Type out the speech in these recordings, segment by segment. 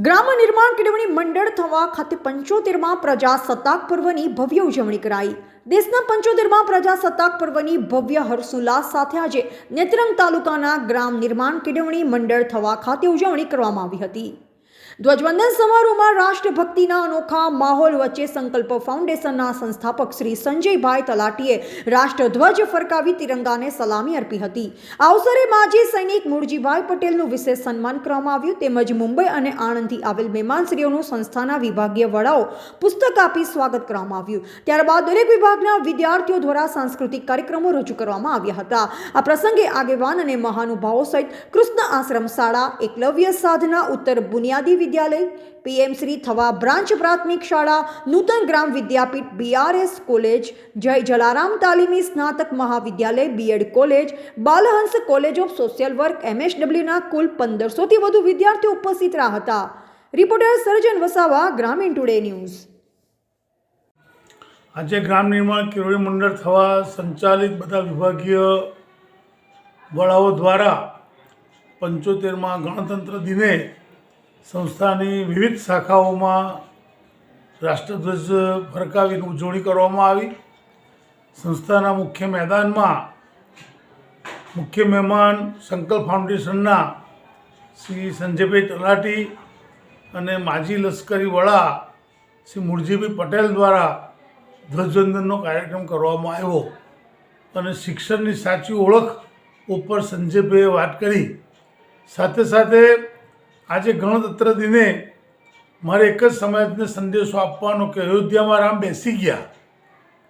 ગ્રામ નિર્માણ કેળવણી મંડળ થવા ખાતે 75માં પ્રજાસત્તાક પર્વની ભવ્ય ઉજવણી કરાઈ। દેશના 75માં પ્રજાસત્તાક પર્વની ભવ્ય હર્ષોલ્લાસ સાથે આજે નેત્રંગ તાલુકાના ગ્રામ નિર્માણ કેળવણી મંડળ થવા ખાતે ઉજવણી કરવામાં આવી હતી। ધ્વજવંદન સમારોહમાં રાષ્ટ્રભક્તિના અનોખા માહોલ વચ્ચે સંકલ્પ ફાઉન્ડેશનના સંસ્થાપક શ્રી સંજયભાઈ તલાટીએ રાષ્ટ્રધ્વજ ફરકાવી તિરંગાને સલામી આપી હતી। આ અવસરે માજી સૈનિક મૂળજીભાઈ પટેલનું વિશેષ સન્માન કરવામાં આવ્યું તેમજ મુંબઈ અને આણંદથી આવેલ મહેમાનશ્રીઓનું સંસ્થાના વિભાગીય વડાઓ પુસ્તક આપી સ્વાગત કરવામાં આવ્યું। ત્યારબાદ દરેક વિભાગના વિદ્યાર્થીઓ દ્વારા સાંસ્કૃતિક કાર્યક્રમો રજૂ કરવામાં આવ્યા હતા। આ પ્રસંગે આગેવાન અને મહાનુભાવો સહિત કૃષ્ણ આશ્રમ શાળા, એકલવ્ય સાધના ઉત્તર બુનિયાદી વિદ્યાલય, પીએમ શ્રી થવા બ્રાન્ચ પ્રાથમિક શાળા, નૂતન ગ્રામ વિદ્યાપીઠ, બીઆરએસ કોલેજ, જય જલારામ તાલીમી સ્નાતક મહાવિદ્યાલય, B Ed college, Balhans college of social work, એમએસડબલ્યુના કુલ 1500થી વધુ વિદ્યાર્થીઓ ઉપસ્થિત રહ્યા હતા। રિપોર્ટર સર્જન વસાવા, ગ્રામીણ ટુડે ન્યૂઝ। આજે ગ્રામ નિર્માણ કેળવણી મંડળ થવા સંચાલિત બધા વિભાગીય વડાઓ દ્વારા 75માં ગણતંત્ર દિને સંસ્થાની વિવિધ શાખાઓમાં રાષ્ટ્રધ્વજ ફરકાવીને ઉજવણી કરવામાં આવી। સંસ્થાના મુખ્ય મેદાનમાં મુખ્ય મહેમાન સંકલ્પ ફાઉન્ડેશનના શ્રી સંજયભાઈ તલાટી અને માજી લશ્કરી વડા શ્રી મૂળજીભાઈ પટેલ દ્વારા ધ્વજવંદનનો કાર્યક્રમ કરવામાં આવ્યો અને શિક્ષણની સાચી ઓળખ ઉપર સંજયભાઈએ વાત કરી। સાથે સાથે આજે ગણતંત્ર દિને મારે એક જ સમાજને સંદેશો આપવાનો કે અયોધ્યામાં રામ બેસી ગયા,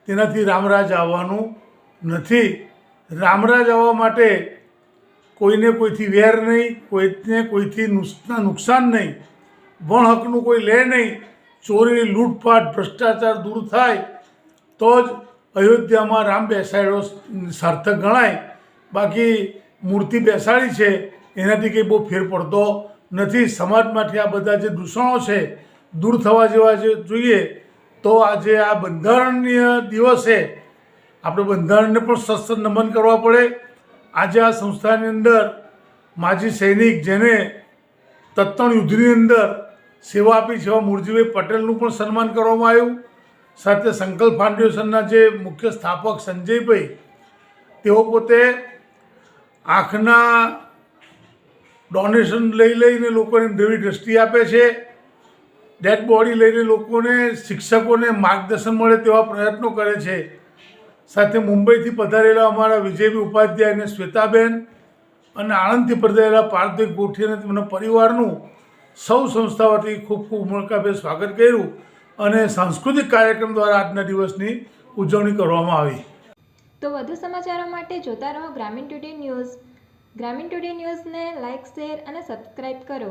તેનાથી રામરાજ આવવાનું નથી। રામરાજ આવવા માટે કોઈને કોઈથી વેર નહીં, કોઈને કોઈથી નુકસાન નહીં, વણ હકનું કોઈ લે નહીં, ચોરી, લૂંટફાટ, ભ્રષ્ટાચાર દૂર થાય તો જ અયોધ્યામાં રામ બેસાડ્યો સાર્થક ગણાય। બાકી મૂર્તિ બેસાડી છે એનાથી કંઈ બહુ ફેર પડતો નથી। સમાજમાંથી આ બધા જે દૂષણો છે દૂર થવા જેવા જોઈએ તો આજે આ બંધારણીય દિવસે આપણે બંધારણને પણ સસ્ત નમન કરવા પડે। આજે આ સંસ્થાની અંદર માજી સૈનિક જેને તત્ણ યુદ્ધની અંદર સેવા આપી છે એવા મૂળજીભાઈ પટેલનું પણ સન્માન કરવામાં આવ્યું। સાથે સંકલ્પ ફાઉન્ડેશનના જે મુખ્ય સ્થાપક સંજયભાઈ, તેઓ પોતે આંખના ડોનેશન લઈને લોકોને નવી દ્રષ્ટિ આપે છે। ડેડ બોડી લઈને લોકોને, શિક્ષકોને માર્ગદર્શન મળે તેવા પ્રયત્નો કરે છે। સાથે મુંબઈથી પધારેલા અમારા વિજયભાઈ ઉપાધ્યાય અને શ્વેતાબેન અને આણંદથી પધારેલા પાર્થિવ ગોઠી અને તેમના પરિવારનું સૌ સંસ્થા વતી ખૂબ ખૂબ ઉમળકાભેર સ્વાગત કર્યું અને સાંસ્કૃતિક કાર્યક્રમ દ્વારા આજના દિવસની ઉજવણી કરવામાં આવી। તો વધુ સમાચારો માટે જોતા રહો ગ્રામીણ ટુડે ન્યૂઝ। ગ્રામીણ ટુડે ન્યૂઝને લાઇક, શેર અને સબસ્ક્રાઇબ કરો।